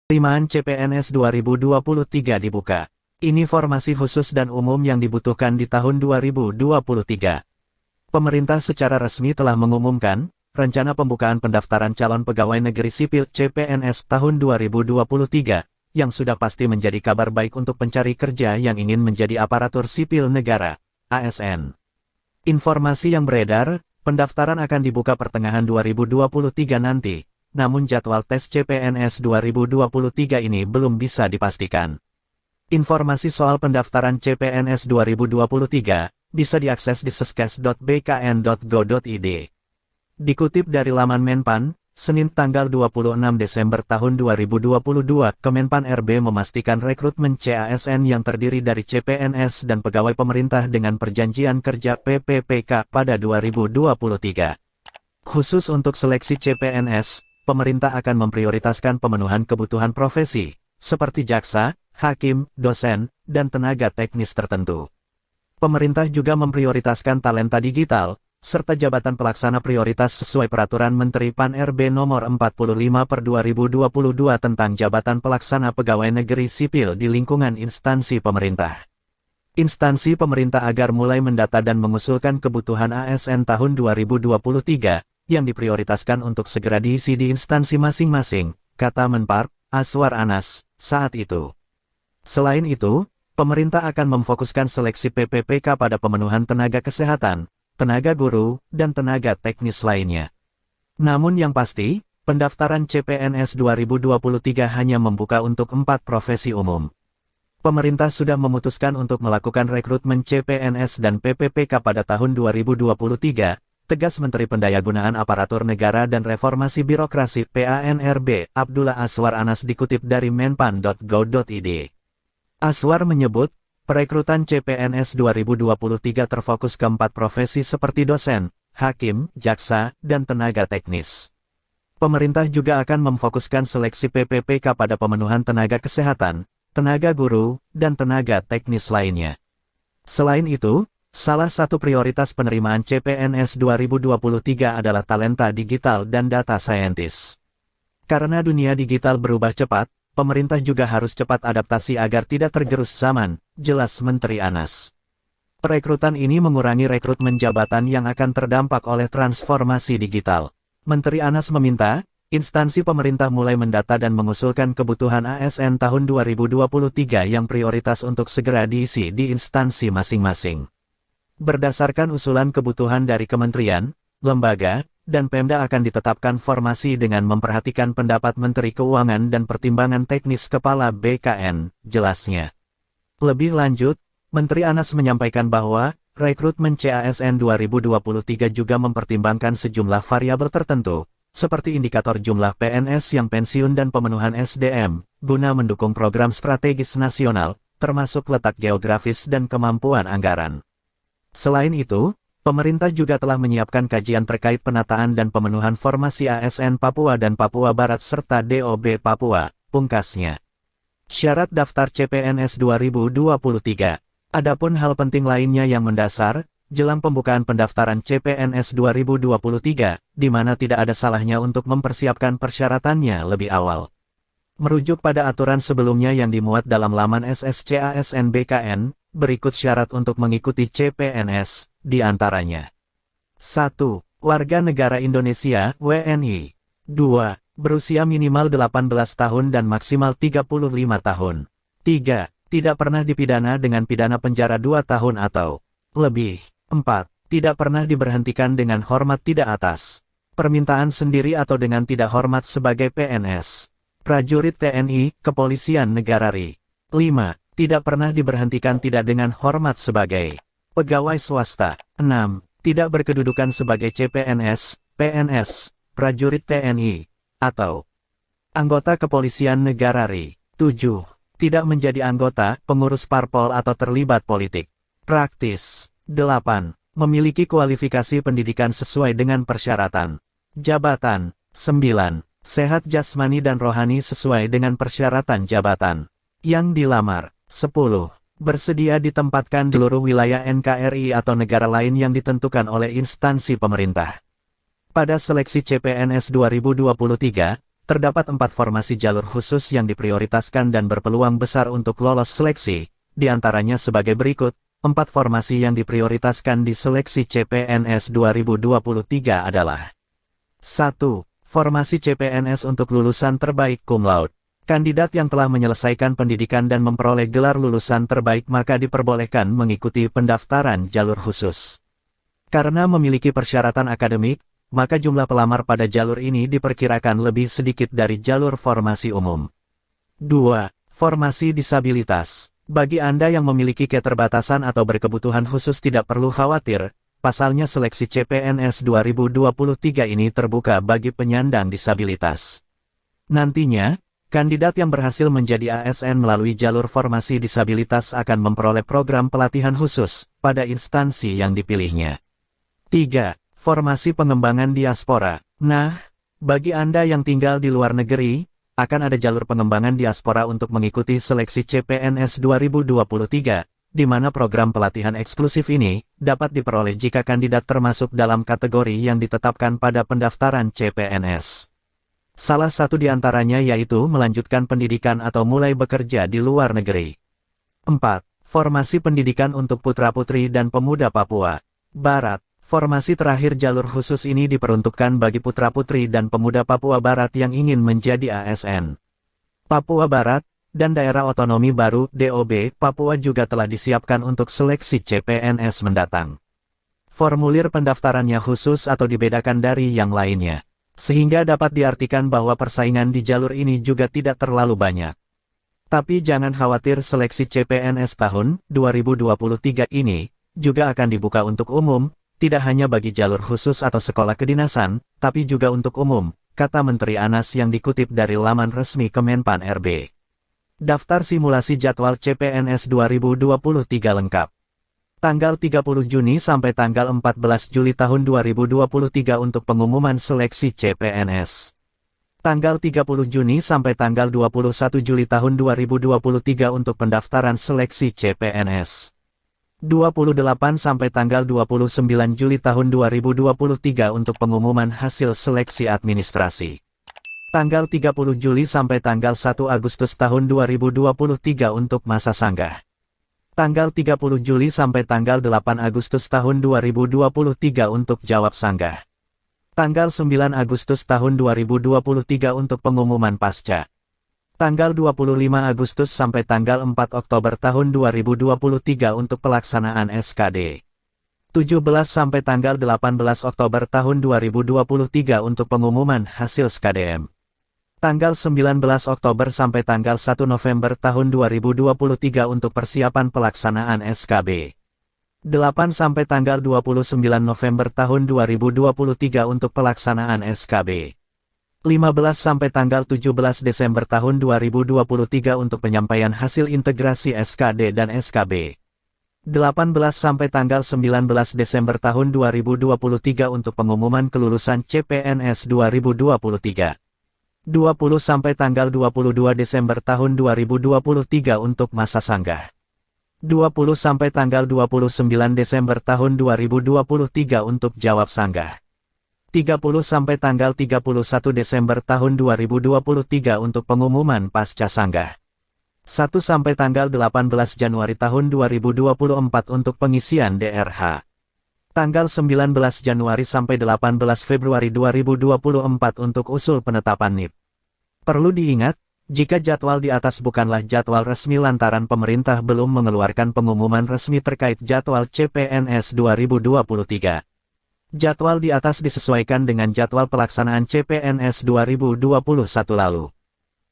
Penerimaan CPNS 2023 dibuka. Ini informasi khusus dan umum yang dibutuhkan di tahun 2023. Pemerintah secara resmi telah mengumumkan rencana pembukaan pendaftaran calon pegawai negeri sipil CPNS tahun 2023, yang sudah pasti menjadi kabar baik untuk pencari kerja yang ingin menjadi aparatur sipil negara, ASN. Informasi yang beredar, pendaftaran akan dibuka pertengahan 2023 nanti. Namun jadwal tes CPNS 2023 ini belum bisa dipastikan. Informasi soal pendaftaran CPNS 2023 bisa diakses di seskes.bkn.go.id. Dikutip dari laman Menpan, Senin tanggal 26 Desember tahun 2022, Kemenpan RB memastikan rekrutmen CASN yang terdiri dari CPNS dan pegawai pemerintah dengan perjanjian kerja PPPK pada 2023. Khusus untuk seleksi CPNS, pemerintah akan memprioritaskan pemenuhan kebutuhan profesi, seperti jaksa, hakim, dosen, dan tenaga teknis tertentu. Pemerintah juga memprioritaskan talenta digital, serta jabatan pelaksana prioritas sesuai Peraturan Menteri Pan-RB Nomor 45/2022 tentang Jabatan Pelaksana Pegawai Negeri Sipil di lingkungan instansi pemerintah. Instansi pemerintah agar mulai mendata dan mengusulkan kebutuhan ASN tahun 2023, yang diprioritaskan untuk segera diisi di instansi masing-masing, kata Menpar, Aswar Anas, saat itu. Selain itu, pemerintah akan memfokuskan seleksi PPPK pada pemenuhan tenaga kesehatan, tenaga guru, dan tenaga teknis lainnya. Namun yang pasti, pendaftaran CPNS 2023 hanya membuka untuk 4 profesi umum. Pemerintah sudah memutuskan untuk melakukan rekrutmen CPNS dan PPPK pada tahun 2023, tegas Menteri Pendayagunaan Aparatur Negara dan Reformasi Birokrasi PANRB, Abdullah Aswar Anas dikutip dari menpan.go.id. Aswar menyebut, perekrutan CPNS 2023 terfokus ke 4 profesi seperti dosen, hakim, jaksa, dan tenaga teknis. Pemerintah juga akan memfokuskan seleksi PPPK pada pemenuhan tenaga kesehatan, tenaga guru, dan tenaga teknis lainnya. Selain itu, salah satu prioritas penerimaan CPNS 2023 adalah talenta digital dan data scientist. Karena dunia digital berubah cepat, pemerintah juga harus cepat adaptasi agar tidak tergerus zaman, jelas Menteri Anas. Perekrutan ini mengurangi rekrutmen jabatan yang akan terdampak oleh transformasi digital. Menteri Anas meminta, instansi pemerintah mulai mendata dan mengusulkan kebutuhan ASN tahun 2023 yang prioritas untuk segera diisi di instansi masing-masing. Berdasarkan usulan kebutuhan dari kementerian, lembaga, dan Pemda akan ditetapkan formasi dengan memperhatikan pendapat Menteri Keuangan dan pertimbangan teknis Kepala BKN, jelasnya. Lebih lanjut, Menteri Anas menyampaikan bahwa, rekrutmen CASN 2023 juga mempertimbangkan sejumlah variabel tertentu, seperti indikator jumlah PNS yang pensiun dan pemenuhan SDM, guna mendukung program strategis nasional, termasuk letak geografis dan kemampuan anggaran. Selain itu, pemerintah juga telah menyiapkan kajian terkait penataan dan pemenuhan formasi ASN Papua dan Papua Barat serta DOB Papua, pungkasnya. Syarat daftar CPNS 2023. Adapun hal penting lainnya yang mendasar, jelang pembukaan pendaftaran CPNS 2023, di mana tidak ada salahnya untuk mempersiapkan persyaratannya lebih awal. Merujuk pada aturan sebelumnya yang dimuat dalam laman SSCASN BKN, berikut syarat untuk mengikuti CPNS, di antaranya. 1. Warga negara Indonesia, WNI. 2. Berusia minimal 18 tahun dan maksimal 35 tahun. 3. Tidak pernah dipidana dengan pidana penjara 2 tahun atau lebih. 4. Tidak pernah diberhentikan dengan hormat tidak atas permintaan sendiri atau dengan tidak hormat sebagai PNS, prajurit TNI, Kepolisian Negara RI. 5. Tidak pernah diberhentikan tidak dengan hormat sebagai pegawai swasta. 6. Tidak berkedudukan sebagai CPNS, PNS, prajurit TNI, atau anggota Kepolisian Negara RI. 7. Tidak menjadi anggota, pengurus parpol atau terlibat politik praktis. 8. Memiliki kualifikasi pendidikan sesuai dengan persyaratan jabatan. 9. Sehat jasmani dan rohani sesuai dengan persyaratan jabatan yang dilamar. 10. Bersedia ditempatkan di seluruh wilayah NKRI atau negara lain yang ditentukan oleh instansi pemerintah. Pada seleksi CPNS 2023, Terdapat 4 formasi jalur khusus yang diprioritaskan dan berpeluang besar untuk lolos seleksi, di antaranya sebagai berikut. 4 formasi yang diprioritaskan di seleksi CPNS 2023 adalah 1. Formasi CPNS untuk lulusan terbaik cum laude. Kandidat yang telah menyelesaikan pendidikan dan memperoleh gelar lulusan terbaik maka diperbolehkan mengikuti pendaftaran jalur khusus. Karena memiliki persyaratan akademik, maka jumlah pelamar pada jalur ini diperkirakan lebih sedikit dari jalur formasi umum. 2. Formasi disabilitas. Bagi Anda yang memiliki keterbatasan atau berkebutuhan khusus tidak perlu khawatir, pasalnya seleksi CPNS 2023 ini terbuka bagi penyandang disabilitas. Nantinya, kandidat yang berhasil menjadi ASN melalui jalur formasi disabilitas akan memperoleh program pelatihan khusus pada instansi yang dipilihnya. 3. Formasi pengembangan diaspora. Nah, bagi Anda yang tinggal di luar negeri, akan ada jalur pengembangan diaspora untuk mengikuti seleksi CPNS 2023, di mana program pelatihan eksklusif ini dapat diperoleh jika kandidat termasuk dalam kategori yang ditetapkan pada pendaftaran CPNS. Salah satu di antaranya yaitu melanjutkan pendidikan atau mulai bekerja di luar negeri. 4. Formasi pendidikan untuk putra-putri dan pemuda Papua Barat. Formasi terakhir jalur khusus ini diperuntukkan bagi putra-putri dan pemuda Papua Barat yang ingin menjadi ASN. Papua Barat dan Daerah Otonomi Baru (DOB) Papua juga telah disiapkan untuk seleksi CPNS mendatang. Formulir pendaftarannya khusus atau dibedakan dari yang lainnya, sehingga dapat diartikan bahwa persaingan di jalur ini juga tidak terlalu banyak. Tapi jangan khawatir, seleksi CPNS tahun 2023 ini juga akan dibuka untuk umum, tidak hanya bagi jalur khusus atau sekolah kedinasan, tapi juga untuk umum, kata Menteri Anas yang dikutip dari laman resmi Kemenpan RB. Daftar simulasi jadwal CPNS 2023 lengkap. Tanggal 30 Juni sampai tanggal 14 Juli tahun 2023 untuk pengumuman seleksi CPNS. Tanggal 30 Juni sampai tanggal 21 Juli tahun 2023 untuk pendaftaran seleksi CPNS. 28 sampai tanggal 29 Juli tahun 2023 untuk pengumuman hasil seleksi administrasi. Tanggal 30 Juli sampai tanggal 1 Agustus tahun 2023 untuk masa sanggah. Tanggal 30 Juli sampai tanggal 8 Agustus tahun 2023 untuk jawab sanggah. Tanggal 9 Agustus tahun 2023 untuk pengumuman pasca. Tanggal 25 Agustus sampai tanggal 4 Oktober tahun 2023 untuk pelaksanaan SKD. 17 sampai tanggal 18 Oktober tahun 2023 untuk pengumuman hasil SKDM. Tanggal 19 Oktober sampai tanggal 1 November tahun 2023 untuk persiapan pelaksanaan SKB. 8 sampai tanggal 29 November tahun 2023 untuk pelaksanaan SKB. 15 sampai tanggal 17 Desember tahun 2023 untuk penyampaian hasil integrasi SKD dan SKB. 18 sampai tanggal 19 Desember tahun 2023 untuk pengumuman kelulusan CPNS 2023. 20 sampai tanggal 22 Desember tahun 2023 untuk masa sanggah. 20 sampai tanggal 29 Desember tahun 2023 untuk jawab sanggah. 30 sampai tanggal 31 Desember tahun 2023 untuk pengumuman pasca sanggah. 1 sampai tanggal 18 Januari tahun 2024 untuk pengisian DRH. Tanggal 19 Januari sampai 18 Februari 2024 untuk usul penetapan NIP. Perlu diingat, jika jadwal di atas bukanlah jadwal resmi lantaran pemerintah belum mengeluarkan pengumuman resmi terkait jadwal CPNS 2023. Jadwal di atas disesuaikan dengan jadwal pelaksanaan CPNS 2021 lalu.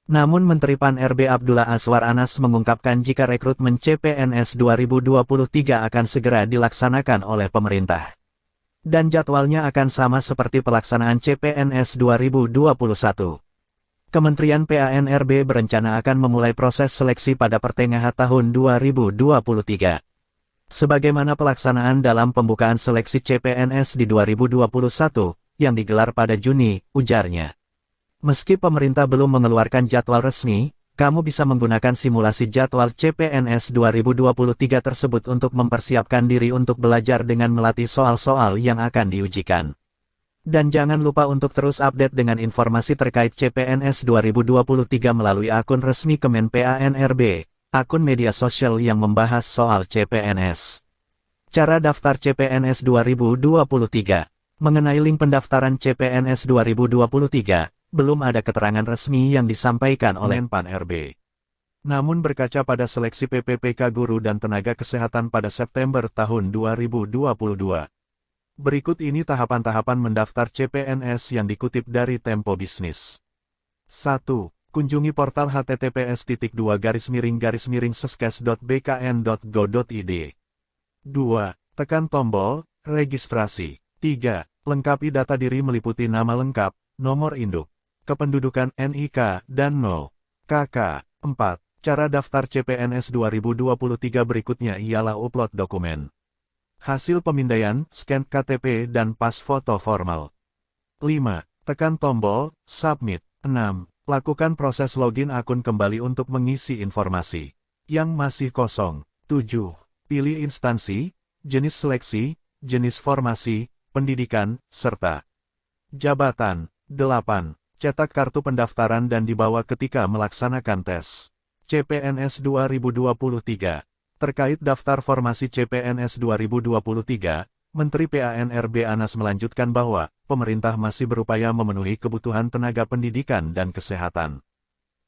Namun Menteri Pan-RB Abdullah Azwar Anas mengungkapkan jika rekrutmen CPNS 2023 akan segera dilaksanakan oleh pemerintah. Dan jadwalnya akan sama seperti pelaksanaan CPNS 2021. Kementerian PAN-RB berencana akan memulai proses seleksi pada pertengahan tahun 2023. Sebagaimana pelaksanaan dalam pembukaan seleksi CPNS di 2021, yang digelar pada Juni, ujarnya. Meski pemerintah belum mengeluarkan jadwal resmi, kamu bisa menggunakan simulasi jadwal CPNS 2023 tersebut untuk mempersiapkan diri untuk belajar dengan melatih soal-soal yang akan diujikan. Dan jangan lupa untuk terus update dengan informasi terkait CPNS 2023 melalui akun resmi Kemen PANRB, akun media sosial yang membahas soal CPNS. Cara daftar CPNS 2023. Mengenai link pendaftaran CPNS 2023, belum ada keterangan resmi yang disampaikan oleh PANRB. Namun berkaca pada seleksi PPPK Guru dan Tenaga Kesehatan pada September tahun 2022. Berikut ini tahapan-tahapan mendaftar CPNS yang dikutip dari Tempo Bisnis. 1. Kunjungi portal https://seskes.bkn.go.id. 2. Tekan tombol registrasi. 3. Lengkapi data diri meliputi nama lengkap, nomor induk, kependudukan NIK, dan NO. KK. 4. Cara daftar CPNS 2023 berikutnya ialah upload dokumen. Hasil pemindaian, scan KTP dan pas foto formal. 5. Tekan tombol submit. 6. Lakukan proses login akun kembali untuk mengisi informasi yang masih kosong. 7. Pilih instansi, jenis seleksi, jenis formasi, pendidikan, serta jabatan. 8. Cetak kartu pendaftaran dan dibawa ketika melaksanakan tes CPNS 2023. Terkait daftar formasi CPNS 2023, Menteri PANRB Anas melanjutkan bahwa pemerintah masih berupaya memenuhi kebutuhan tenaga pendidikan dan kesehatan.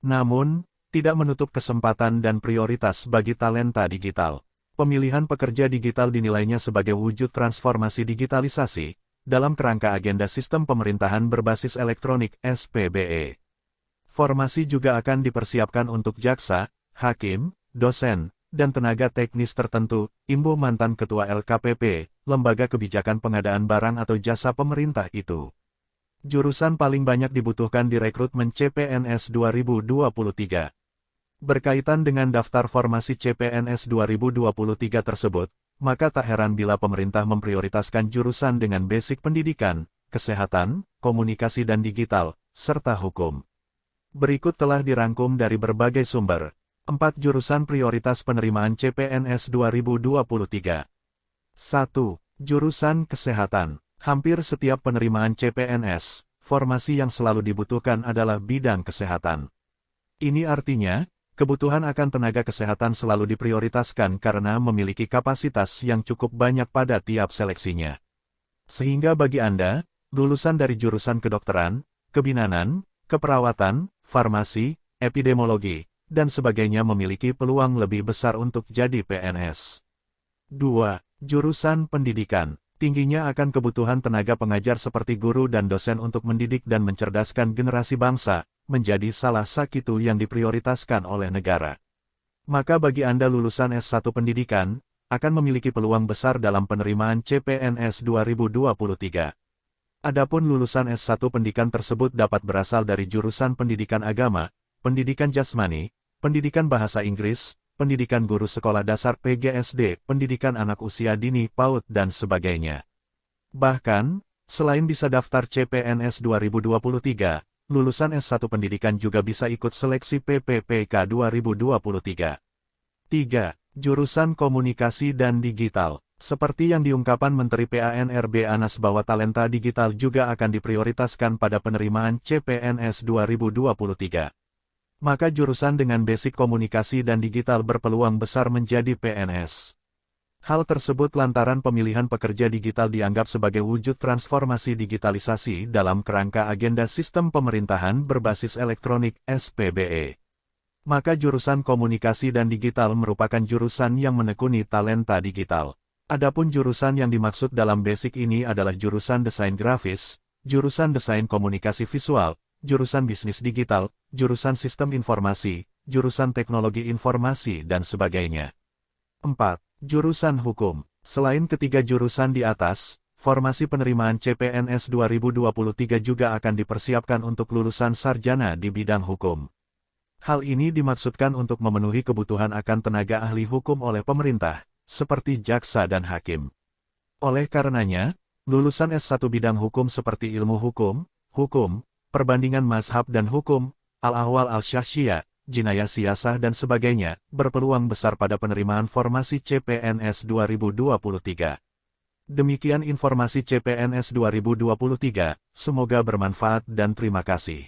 Namun, tidak menutup kesempatan dan prioritas bagi talenta digital. Pemilihan pekerja digital dinilainya sebagai wujud transformasi digitalisasi dalam kerangka agenda sistem pemerintahan berbasis elektronik (SPBE). Formasi juga akan dipersiapkan untuk jaksa, hakim, dosen, dan tenaga teknis tertentu, imbuh mantan Ketua LKPP, Lembaga Kebijakan Pengadaan Barang atau Jasa Pemerintah itu. Jurusan paling banyak dibutuhkan di rekrutmen CPNS 2023. Berkaitan dengan daftar formasi CPNS 2023 tersebut, maka tak heran bila pemerintah memprioritaskan jurusan dengan basic pendidikan, kesehatan, komunikasi dan digital, serta hukum. Berikut telah dirangkum dari berbagai sumber. 4 jurusan prioritas penerimaan CPNS 2023. 1. Jurusan Kesehatan. Hampir setiap penerimaan CPNS, formasi yang selalu dibutuhkan adalah bidang kesehatan. Ini artinya, kebutuhan akan tenaga kesehatan selalu diprioritaskan karena memiliki kapasitas yang cukup banyak pada tiap seleksinya. Sehingga bagi Anda, lulusan dari jurusan kedokteran, kebidanan, keperawatan, farmasi, epidemiologi, dan sebagainya memiliki peluang lebih besar untuk jadi PNS. 2. Jurusan Pendidikan. Tingginya akan kebutuhan tenaga pengajar seperti guru dan dosen untuk mendidik dan mencerdaskan generasi bangsa, menjadi salah satu yang diprioritaskan oleh negara. Maka bagi Anda lulusan S1 Pendidikan, akan memiliki peluang besar dalam penerimaan CPNS 2023. Adapun lulusan S1 Pendidikan tersebut dapat berasal dari jurusan pendidikan agama, pendidikan jasmani, pendidikan bahasa Inggris, pendidikan guru sekolah dasar PGSD, pendidikan anak usia dini PAUD dan sebagainya. Bahkan, selain bisa daftar CPNS 2023, lulusan S1 Pendidikan juga bisa ikut seleksi PPPK 2023. 3. Jurusan Komunikasi dan Digital. Seperti yang diungkapkan Menteri PANRB Anas bahwa talenta digital juga akan diprioritaskan pada penerimaan CPNS 2023. Maka jurusan dengan basic komunikasi dan digital berpeluang besar menjadi PNS. Hal tersebut lantaran pemilihan pekerja digital dianggap sebagai wujud transformasi digitalisasi dalam kerangka agenda sistem pemerintahan berbasis elektronik (SPBE). Maka jurusan komunikasi dan digital merupakan jurusan yang menekuni talenta digital. Adapun jurusan yang dimaksud dalam basic ini adalah jurusan desain grafis, jurusan desain komunikasi visual, jurusan bisnis digital, jurusan sistem informasi, jurusan teknologi informasi dan sebagainya. 4. Jurusan Hukum. Selain ketiga jurusan di atas, formasi penerimaan CPNS 2023 juga akan dipersiapkan untuk lulusan sarjana di bidang hukum. Hal ini dimaksudkan untuk memenuhi kebutuhan akan tenaga ahli hukum oleh pemerintah, seperti jaksa dan hakim. Oleh karenanya, lulusan S1 bidang hukum seperti ilmu hukum, perbandingan mazhab dan hukum, al-ahwal al-syakhsiyah, jinayah siyasah dan sebagainya, berpeluang besar pada penerimaan formasi CPNS 2023. Demikian informasi CPNS 2023, semoga bermanfaat dan terima kasih.